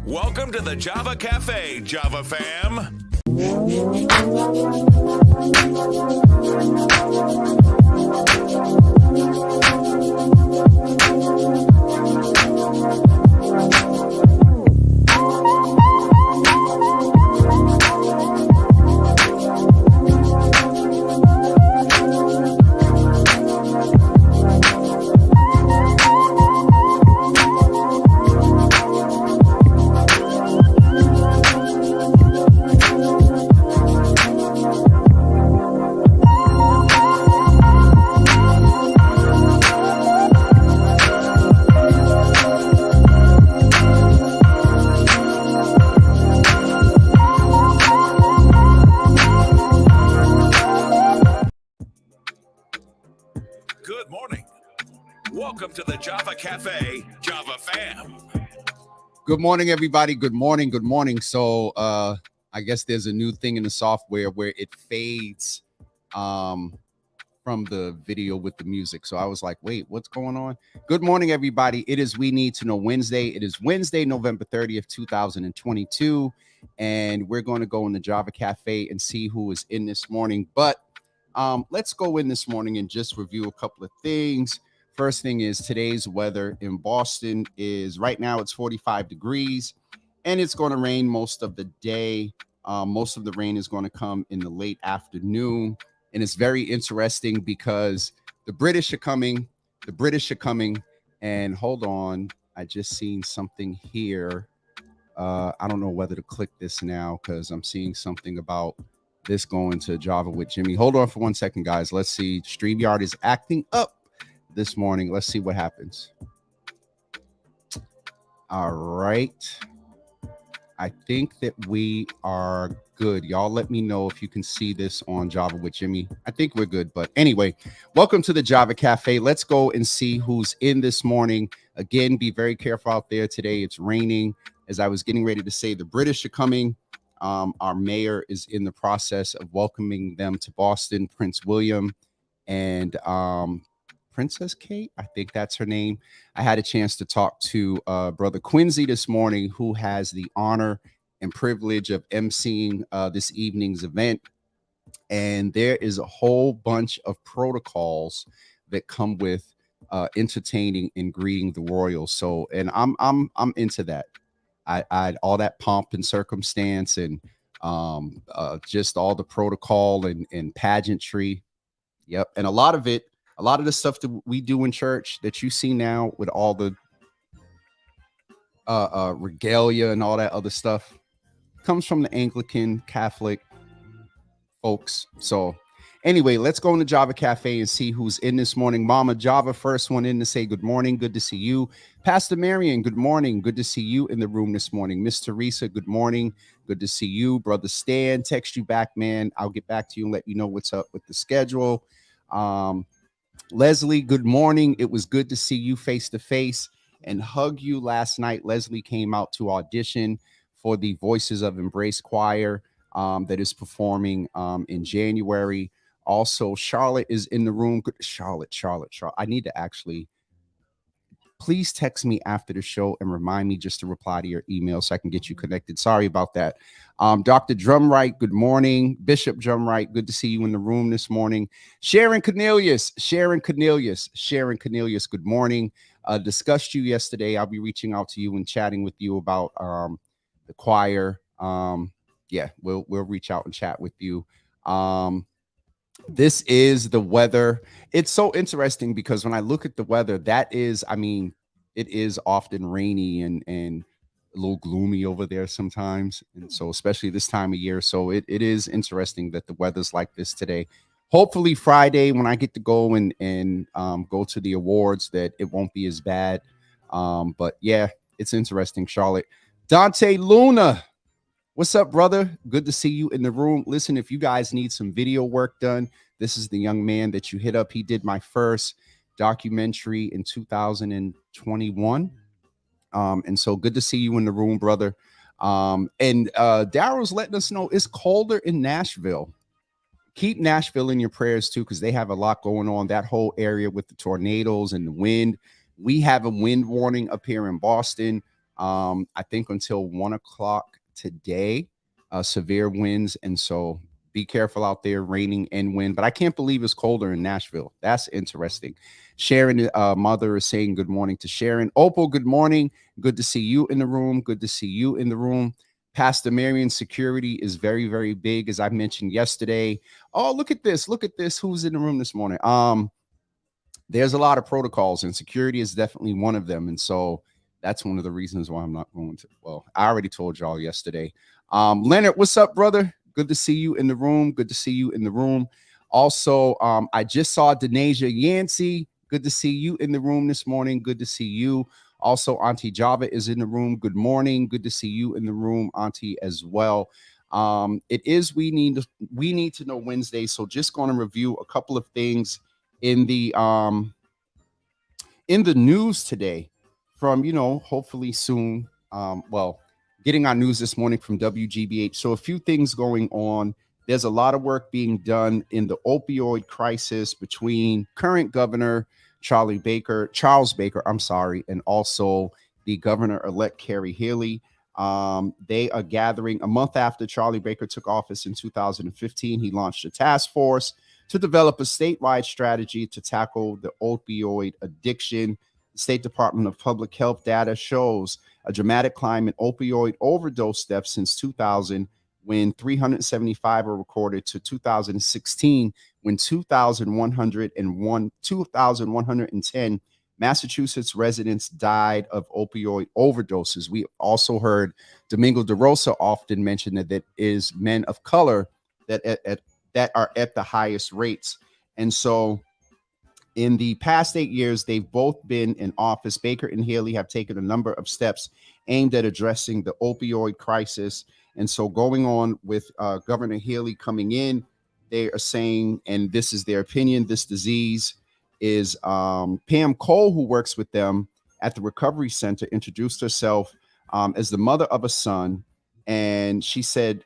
Welcome to the Java Cafe, Java fam. Good morning. Welcome to the Java Cafe, Java fam. Good morning, everybody. Good morning. Good morning. So I guess there's a new thing in the software where it fades from the video with the music. So I was like, wait, what's going on? Good morning, everybody. It is We Need to Know Wednesday. It is Wednesday, November 30th, 2022. And we're going to go in the Java Cafe and see who is in this morning. But let's go in this morning and just review a couple of things. First thing is today's weather in Boston is right now it's 45 degrees and it's going to rain most of the day. Most of the rain is going to come in the late afternoon. And it's very interesting because the British are coming. And hold on. I just seen something here. I don't know whether to click this now because I'm seeing something about this going to Java with Jimmy. Hold on for 1 second, guys. Let's see. StreamYard is acting up this morning. Let's see what happens. All right. I think that we are good. Y'all let me know if you can see this on Java with Jimmy. I think we're good. But anyway, welcome to the Java Cafe. Let's go and see who's in this morning. Again, be very careful out there today. It's raining. As I was getting ready to say, the British are coming. Our mayor is in the process of welcoming them to Boston, Prince William and Princess Kate. I think that's her name. I had a chance to talk to Brother Quincy this morning, who has the honor and privilege of emceeing this evening's event. And there is a whole bunch of protocols that come with entertaining and greeting the royals. So, and I'm into that. I all that pomp and circumstance and just all the protocol and pageantry. Yep. And a lot of the stuff that we do in church that you see now with all the regalia and all that other stuff comes from the Anglican Catholic folks. So anyway, let's go in the Java Cafe and see who's in this morning. Mama Java, first one in to say good morning. Good to see you. Pastor Marion, good morning. Good to see you in the room this morning. Miss Teresa, good morning. Good to see you. Brother Stan, text you back, man. I'll get back to you and let you know what's up with the schedule. Leslie, good morning. It was good to see you face to face and hug you last night. Leslie came out to audition for the Voices of Embrace choir that is performing in January. Also, Charlotte is in the room. Charlotte. I need to actually, please text me after the show and remind me just to reply to your email so I can get you connected. Sorry about that. Dr. Drumright, good morning. Bishop Drumright, good to see you in the room this morning. Sharon Cornelius, good morning. Discussed you yesterday. I'll be reaching out to you and chatting with you about the choir. Yeah, we'll reach out and chat with you. This is the weather. It's so interesting because when I look at the weather, that is, I mean, it is often rainy and a little gloomy over there sometimes. And so especially this time of year. So it is interesting that the weather's like this today. Hopefully Friday when I get to go and go to the awards that it won't be as bad. But yeah, it's interesting, Charlotte. Dante Luna. What's up, brother? Good to see you in the room. Listen, if you guys need some video work done, this is the young man that you hit up. He did my first documentary in 2021. And so good to see you in the room, brother. And Daryl's letting us know it's colder in Nashville. Keep Nashville in your prayers, too, because they have a lot going on. That whole area with the tornadoes and the wind. We have a wind warning up here in Boston. I think until 1 o'clock today, severe winds. And so be careful out there, raining and wind. But I can't believe it's colder in Nashville. That's interesting. Sharon, mother, is saying good morning to Sharon. Opal, good morning. Good to see you in the room. Good to see you in the room. Pastor Marion, security is very, very big, as I mentioned yesterday. Oh, look at this. Look at this. Who's in the room this morning? There's a lot of protocols, and security is definitely one of them. And so that's one of the reasons why I'm not going to. Well, I already told y'all yesterday. Leonard, what's up, brother? Good to see you in the room. Good to see you in the room. Also, I just saw Denasia Yancey. Good to see you in the room this morning. Good to see you. Also, Auntie Java is in the room. Good morning. Good to see you in the room, Auntie, as well. It is we need to know Wednesday. So just going to review a couple of things in the news today from, hopefully soon. Getting our news this morning from WGBH. So a few things going on. There's a lot of work being done in the opioid crisis between current governor Charles Baker, and also the governor-elect Carrie Haley. They are gathering a month after Charlie Baker took office in 2015. He launched a task force to develop a statewide strategy to tackle the opioid addiction. The State Department of Public Health data shows a dramatic climb in opioid overdose deaths since 2000, when 375 were recorded, to 2016, when 2,110 Massachusetts residents died of opioid overdoses. We also heard Domingo DeRosa often mention that it is men of color that are at the highest rates. And so in the past 8 years, they've both been in office. Baker and Haley have taken a number of steps aimed at addressing the opioid crisis. And so going on with Governor Haley coming in, they are saying, and this is their opinion, this disease is Pam Cole, who works with them at the Recovery Center, introduced herself as the mother of a son. And she said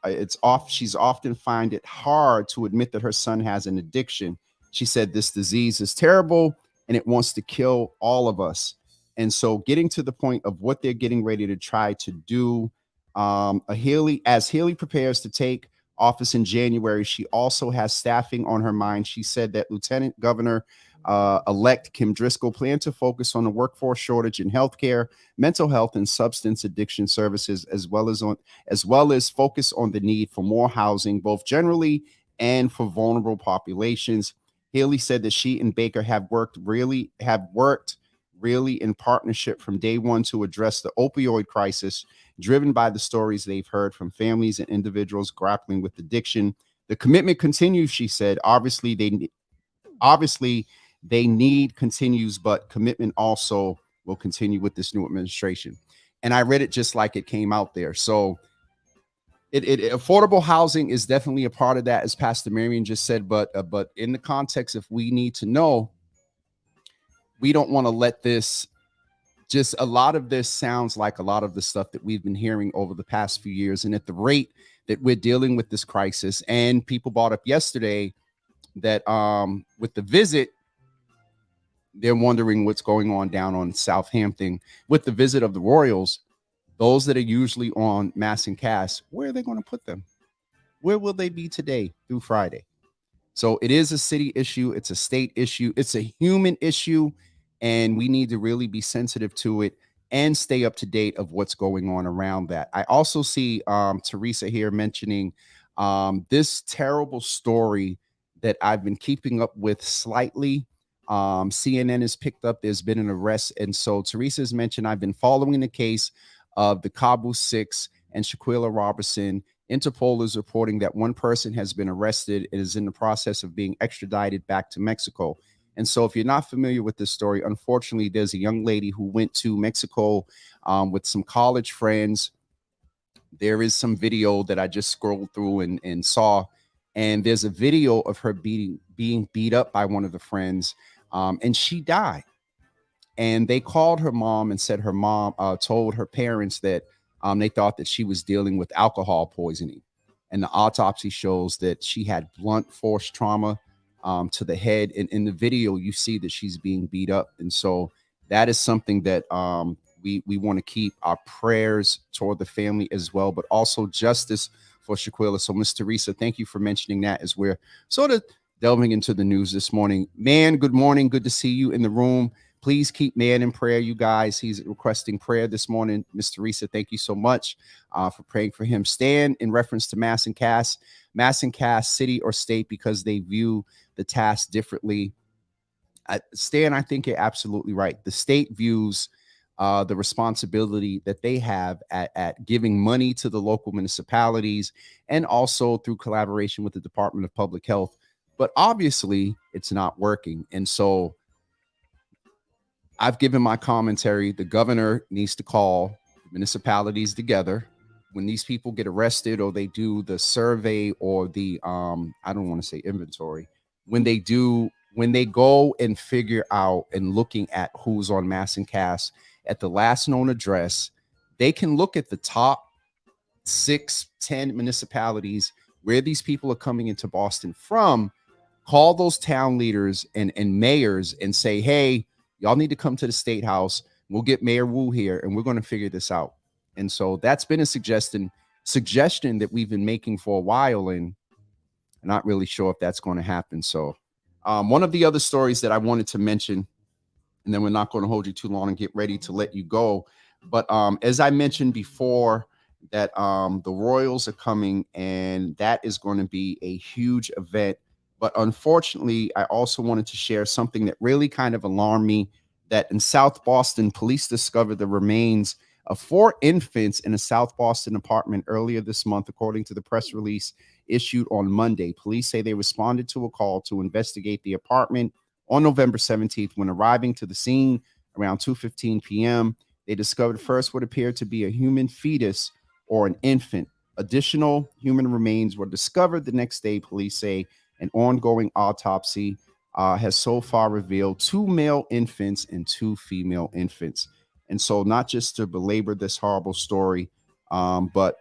she's often find it hard to admit that her son has an addiction. She said this disease is terrible and it wants to kill all of us. And so getting to the point of what they're getting ready to try to do, as Haley prepares to take office in January, she also has staffing on her mind. She said that Lieutenant Governor elect Kim Driscoll planned to focus on the workforce shortage in healthcare, mental health, and substance addiction services, as well as focus on the need for more housing, both generally and for vulnerable populations. Haley said that she and Baker have worked really in partnership from day one to address the opioid crisis, driven by the stories they've heard from families and individuals grappling with addiction. The commitment continues, she said. Obviously they need continues, but commitment also will continue with this new administration. And I read it just like it came out there. So affordable housing is definitely a part of that, as Pastor Marion just said. But in the context, if we need to know, we don't want to let this. Just a lot of this sounds like a lot of the stuff that we've been hearing over the past few years. And at the rate that we're dealing with this crisis, and people brought up yesterday that with the visit, they're wondering what's going on down on Southampton with the visit of the Royals. Those that are usually on Mass and Cass, where are they going to put them? Where will they be today through Friday? So it is a city issue. It's a state issue. It's a human issue. And we need to really be sensitive to it and stay up to date of what's going on around that. I also see Teresa here mentioning this terrible story that I've been keeping up with slightly. CNN has picked up, there's been an arrest. And so Teresa's mentioned, I've been following the case of the Cabo Six and Shaquilla Robertson. Interpol is reporting that one person has been arrested and is in the process of being extradited back to Mexico. And so if you're not familiar with this story, unfortunately, there's a young lady who went to Mexico with some college friends. There is some video that I just scrolled through and saw. And there's a video of her being beat up by one of the friends, and she died. And they called her mom and said her mom told her parents that they thought that she was dealing with alcohol poisoning. And the autopsy shows that she had blunt force trauma to the head. And in the video, you see that she's being beat up. And so that is something that We want to keep our prayers toward the family as well, but also justice for Shaquilla. So, Miss Teresa, thank you for mentioning that as we're sort of delving into the news this morning. Man, good morning. Good to see you in the room. Please keep Man in prayer, you guys. He's requesting prayer this morning. Miss Teresa, thank you so much for praying for him. Stan, in reference to Mass and Cass, city or state, because they view the task differently. Stan, I think you're absolutely right. The state views the responsibility that they have at giving money to the local municipalities and also through collaboration with the Department of Public Health. But obviously, it's not working. And so I've given my commentary. The governor needs to call municipalities together. When these people get arrested or they do the survey or the I don't want to say inventory, when they go and figure out and looking at who's on Mass and Cass at the last known address, they can look at the top 6-10 municipalities where these people are coming into Boston from, call those town leaders and mayors and say, hey, y'all need to come to the State House. We'll get Mayor Wu here and we're going to figure this out. And so that's been a suggestion that we've been making for a while, and I'm not really sure if that's going to happen. So one of the other stories that I wanted to mention, and then we're not going to hold you too long and get ready to let you go. But as I mentioned before, that the Royals are coming, and that is going to be a huge event. But unfortunately, I also wanted to share something that really kind of alarmed me, that in South Boston, police discovered the remains of 4 infants in a South Boston apartment earlier this month, according to the press release issued on Monday. Police say they responded to a call to investigate the apartment on November 17th. When arriving to the scene around 2:15 p.m., they discovered first what appeared to be a human fetus or an infant. Additional human remains were discovered the next day. Police say an ongoing autopsy has so far revealed 2 male infants and 2 female infants. And so, not just to belabor this horrible story, but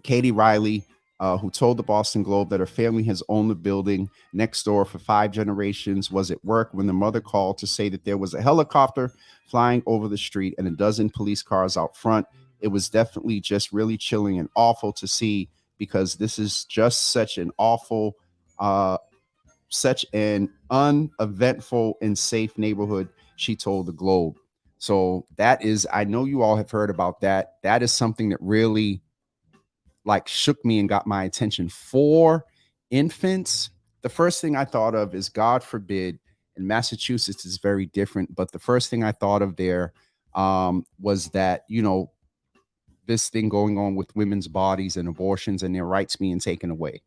Katie Riley, who told the Boston Globe that her family has owned the building next door for 5 generations, was at work when the mother called to say that there was a helicopter flying over the street and a dozen police cars out front. It was definitely just really chilling and awful to see, because this is just such an awful, such an uneventful and safe neighborhood, she told the Globe. So that is, I know you all have heard about that. That is something that really like shook me and got my attention. 4 infants. The first thing I thought of is, God forbid, in Massachusetts is very different, but the first thing I thought of there was that, this thing going on with women's bodies and abortions and their rights being taken away.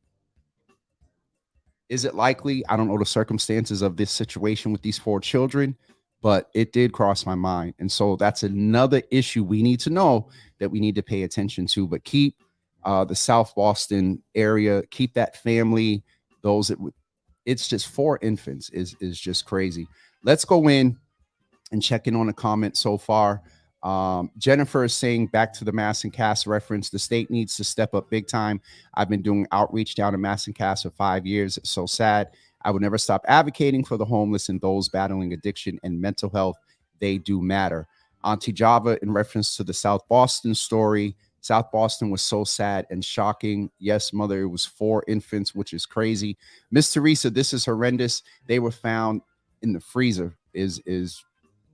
Is it likely? I don't know the circumstances of this situation with these 4 children, but it did cross my mind. And so that's another issue we need to know, that we need to pay attention to. But keep the South Boston area, keep that family, those that it's just 4 infants is just crazy. Let's go in and check in on a comment so far. Jennifer is saying, back to the Mass and Cass reference, the state needs to step up big time. I've been doing outreach down to Mass and Cass for 5 years. It's so sad. I would never stop advocating for the homeless and those battling addiction and mental health. They do matter. Auntie Java, in reference to the South Boston story, South Boston was so sad and shocking. Yes, mother, it was 4 infants, which is crazy. Miss Teresa, this is horrendous. They were found in the freezer.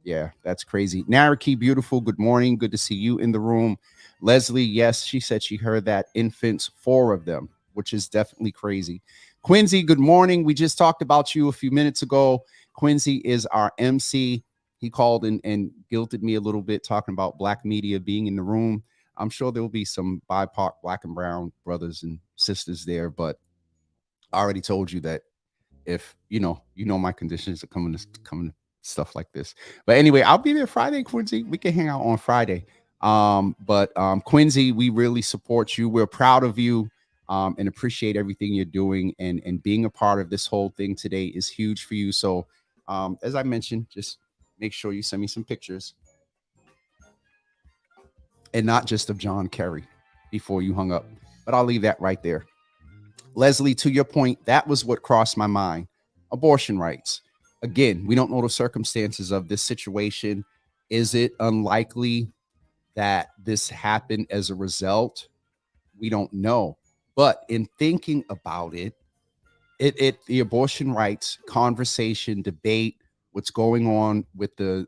Yeah, that's crazy. Naraki, beautiful. Good morning. Good to see you in the room. Leslie, yes, she said she heard that. Infants, 4 of them, which is definitely crazy. Quincy, good morning. We just talked about you a few minutes ago. Quincy is our MC. He called and guilted me a little bit, talking about black media being in the room. I'm sure there will be some BIPOC, black and brown brothers and sisters there, but I already told you that if you know my conditions are coming to stuff like this. But anyway, I'll be there Friday, Quincy. We can hang out on Friday. But Quincy, we really support you. We're proud of you and appreciate everything you're doing, and being a part of this whole thing today is huge for you. So as I mentioned, just make sure you send me some pictures, and not just of John Kerry before you hung up. But I'll leave that right there. Leslie, to your point, that was what crossed my mind. Abortion rights. Again, we don't know the circumstances of this situation. Is it unlikely that this happened as a result? We don't know. But in thinking about it, the abortion rights conversation, debate, what's going on with the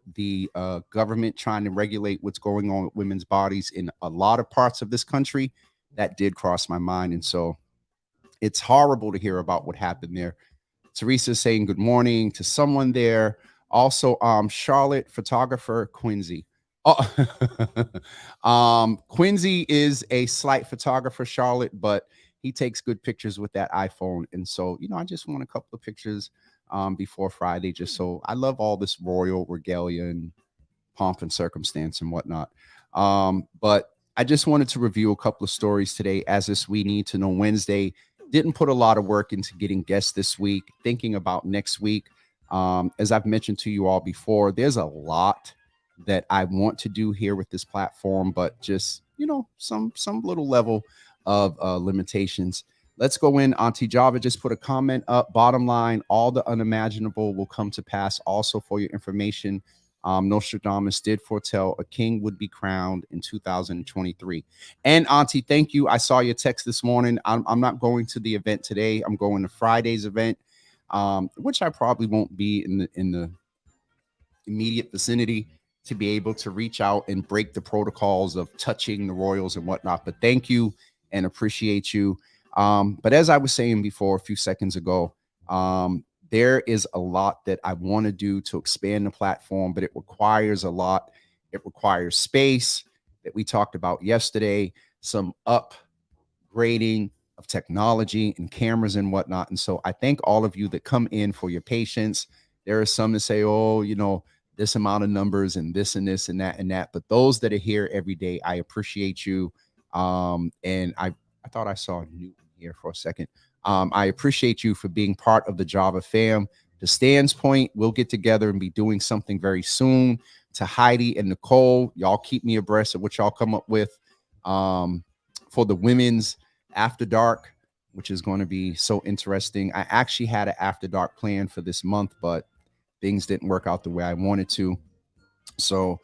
government trying to regulate what's going on with women's bodies in a lot of parts of this country, that did cross my mind. And so it's horrible to hear about what happened there. Teresa saying good morning to someone there. Also, Charlotte photographer Quincy. Oh, Quincy is a slight photographer, Charlotte, but he takes good pictures with that iPhone. And so, I just want a couple of pictures before Friday, just so I love all this royal regalia and pomp and circumstance and whatnot. But I just wanted to review a couple of stories today as this We Need to Know Wednesday. Didn't put a lot of work into getting guests this week, thinking about next week. As I've mentioned to you all before, there's a lot that I want to do here with this platform, but just, some little level of limitations. Let's go in. Auntie Java just put a comment up. Bottom line, all the unimaginable will come to pass. Also, for your information, Nostradamus did foretell a king would be crowned in 2023. And Auntie, thank you. I saw your text this morning. I'm not going to the event today. I'm going to Friday's event, which I probably won't be in the immediate vicinity to be able to reach out and break the protocols of touching the royals and whatnot. But thank you and appreciate you. But as I was saying before a few seconds ago, there is a lot that I want to do to expand the platform, but it requires a lot. It requires space that we talked about yesterday, some upgrading of technology and cameras and whatnot. And so I thank all of you that come in for your patience. There are some that say, oh, this amount of numbers and this and this and that and that. But those that are here every day, I appreciate you. And I thought I saw Newton here for a second. I appreciate you for being part of the Java fam. To Stan's point, we'll get together and be doing something very soon. To Heidi and Nicole, y'all keep me abreast of what y'all come up with for the women's After Dark, which is going to be so interesting. I actually had an After Dark plan for this month, but things didn't work out the way I wanted to. So,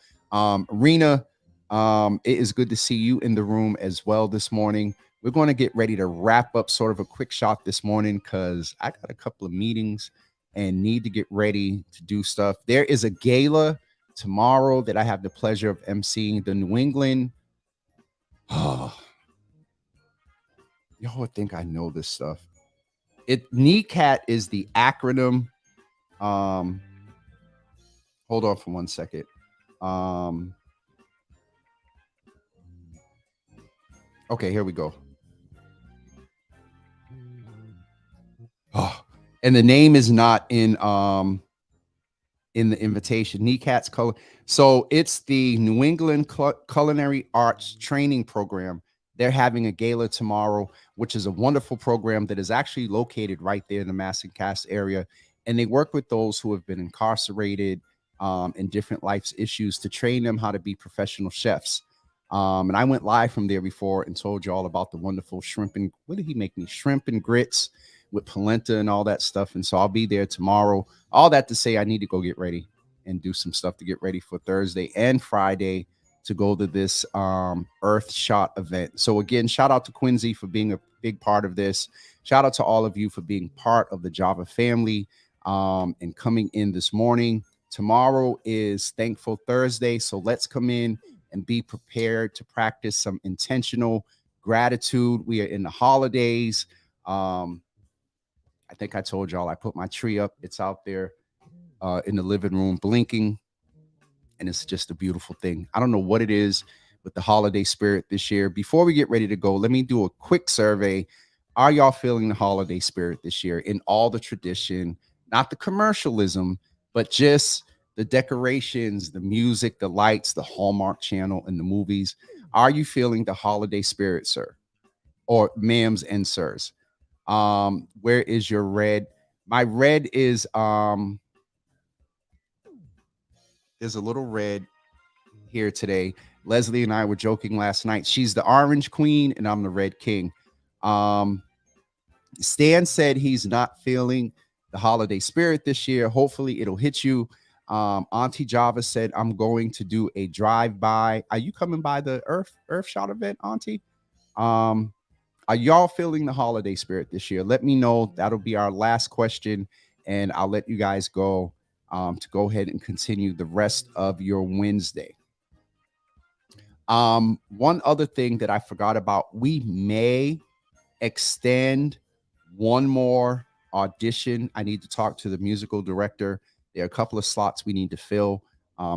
Rena, it is good to see you in the room as well this morning. We're going to get ready to wrap up sort of a quick shot this morning because I got a couple of meetings and need to get ready to do stuff. There is a gala tomorrow that I have the pleasure of emceeing, the New England. Oh, y'all would think I know this stuff. NECAT is the acronym. Hold on for 1 second. Okay, here we go. Oh, and the name is not in the invitation. NECAT's color. So it's the New England Culinary Arts Training Program. They're having a gala tomorrow, which is a wonderful program that is actually located right there in the Massachusetts area. And they work with those who have been incarcerated and different life's issues to train them how to be professional chefs. And I went live from there before and told you all about the wonderful shrimp and what did he make me? Shrimp and grits with polenta and all that stuff. And so I'll be there tomorrow. All that to say, I need to go get ready and do some stuff to get ready for Thursday and Friday to go to this Earth Shot event. So again, shout out to Quincy for being a big part of this. Shout out to all of you for being part of the Java family and coming in this morning. Tomorrow is Thankful Thursday. So let's come in and be prepared to practice some intentional gratitude. We are in the holidays. I think I told y'all I put my tree up. It's out there in the living room blinking. And it's just a beautiful thing. I don't know what it is with the holiday spirit this year. Before we get ready to go, let me do a quick survey. Are y'all feeling the holiday spirit this year in all the tradition, not the commercialism, but just the decorations, the music, the lights, the Hallmark Channel, and the movies? Are you feeling the holiday spirit, sir? Or ma'ams and sirs? Where is your red? My red is there's a little red here today. Leslie and I were joking last night. She's the orange queen and I'm the red king. Stan said he's not feeling the holiday spirit this year. Hopefully it'll hit you. Auntie Java said, I'm going to do a drive-by. Are you coming by the Earth Shot event, Auntie? Um, are y'all feeling the holiday spirit this year? Let me know. That'll be our last question, and I'll let you guys go to go ahead and continue the rest of your Wednesday. One other thing that I forgot about, we may extend one more audition. I need to talk to the musical director. There are a couple of slots we need to fill.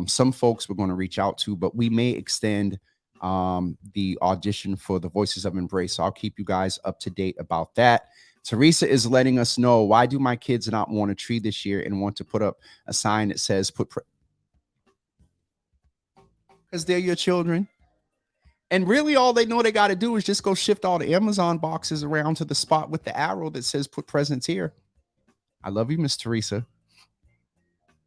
Some folks we're going to reach out to, but we may extend the audition for the Voices of Embrace. So I'll keep you guys up to date about that. Teresa is letting us know, why do my kids not want a tree this year and want to put up a sign that says because they're your children. And really, all they know they got to do is just go shift all the Amazon boxes around to the spot with the arrow that says put presents here. I love you, Miss Teresa.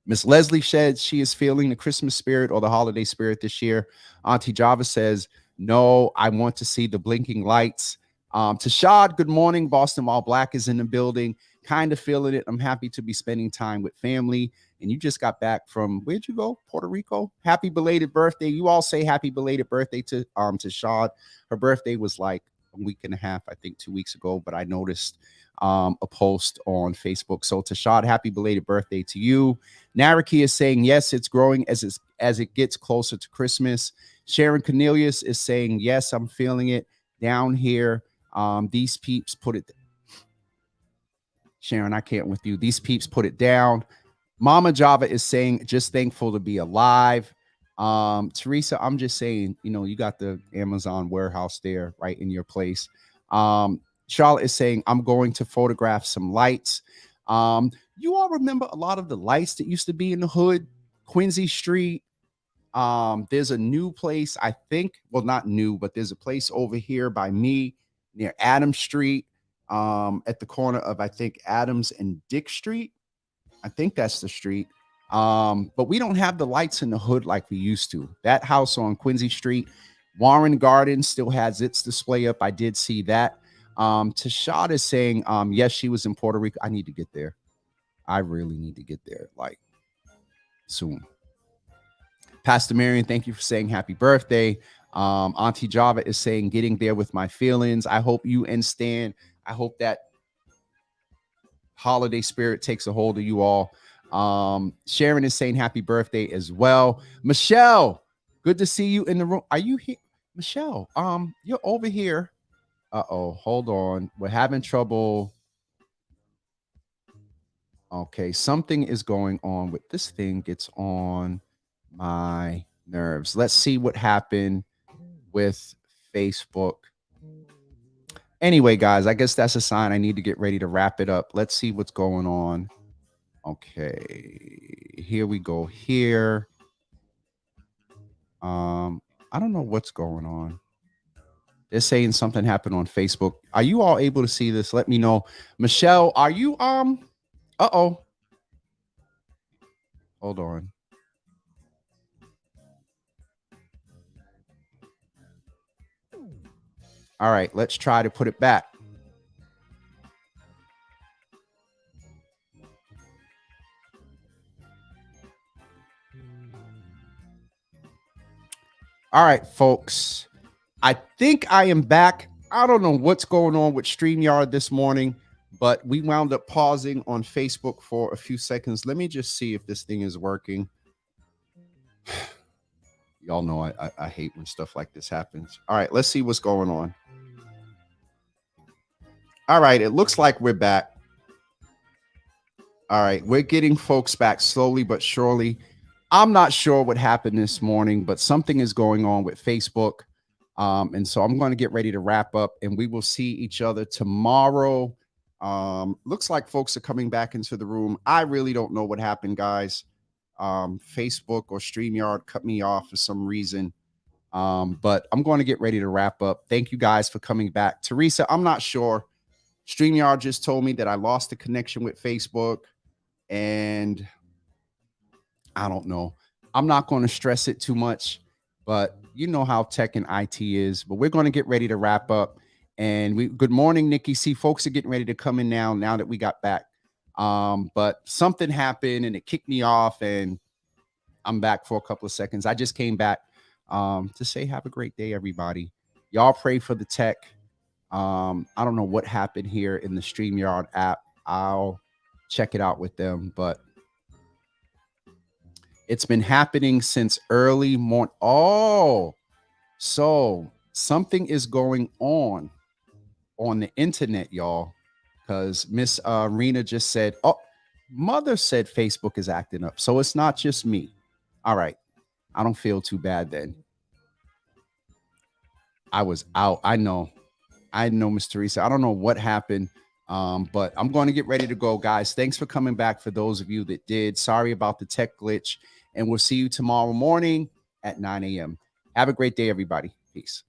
Miss Leslie said she is feeling the Christmas spirit or the holiday spirit this year. Auntie Java says, no, I want to see the blinking lights. Tashad, good morning. Boston All Black is in the building. Kind of feeling it. I'm happy to be spending time with family. And you just got back from, where'd you go? Puerto Rico. Happy belated birthday. You all say happy belated birthday to Tashad. Her birthday was like a week and a half, I think 2 weeks ago, but I noticed a post on Facebook. So Tashad, happy belated birthday to you. Naraki is saying, yes, it's growing as it gets closer to Christmas. Sharon Cornelius is saying, yes, I'm feeling it down here. These peeps put it. Sharon, I can't with you. These peeps put it down. Mama Java is saying, just thankful to be alive. Teresa, I'm just saying, you got the Amazon warehouse there right in your place. Charlotte is saying, I'm going to photograph some lights. You all remember a lot of the lights that used to be in the hood, Quincy Street. There's a new place, I think, well, not new, but there's a place over here by me near Adams Street, at the corner of, I think, Adams and Dick Street. I think that's the street. But we don't have the lights in the hood like we used to. That house on Quincy Street, Warren Gardens, still has its display up. I did see that. Tashad is saying, yes, she was in Puerto Rico. I need to get there. I really need to get there, like, soon. Pastor Marion, thank you for saying happy birthday. Auntie Java is saying, getting there with my feelings. I hope you and Stan, I hope that holiday spirit takes a hold of you all. Sharon is saying happy birthday as well. Michelle, good to see you in the room. Are you here? Michelle, you're over here. Uh-oh, hold on. We're having trouble. Okay, something is going on with this thing. Gets on my nerves. Let's see what happened with Facebook. Anyway, guys, I guess that's a sign I need to get ready to wrap it up. Let's see what's going on. Okay, here we go here. I don't know what's going on. They're saying something happened on Facebook. Are you all able to see this? Let me know. Michelle, are you uh-oh. Hold on. All right, let's try to put it back. All right, folks. I think I am back. I don't know what's going on with StreamYard this morning, but we wound up pausing on Facebook for a few seconds. Let me just see if this thing is working. Y'all know I hate when stuff like this happens. All right, let's see what's going on. All right, it looks like we're back. All right, we're getting folks back slowly but surely. I'm not sure what happened this morning, but something is going on with Facebook. And so I'm going to get ready to wrap up, and we will see each other tomorrow. Looks like folks are coming back into the room. I really don't know what happened, guys. Facebook or StreamYard cut me off for some reason. But I'm going to get ready to wrap up. Thank you guys for coming back. Teresa, I'm not sure. StreamYard just told me that I lost the connection with Facebook, and I don't know. I'm not going to stress it too much, but you know how tech and IT is. But we're going to get ready to wrap up. And good morning, Nikki. See, folks are getting ready to come in now that we got back. But something happened and it kicked me off, and I'm back for a couple of seconds. I just came back to say have a great day, everybody. Y'all pray for the tech. I don't know what happened here in the StreamYard app. I'll check it out with them, but it's been happening since early morning. Oh, so something is going on the internet, y'all, because Miss Rena just said, oh, mother said Facebook is acting up. So it's not just me. All right. I don't feel too bad then. I was out. I know, Miss Teresa. I don't know what happened, but I'm going to get ready to go, guys. Thanks for coming back for those of you that did. Sorry about the tech glitch, and we'll see you tomorrow morning at 9 a.m. Have a great day, everybody. Peace.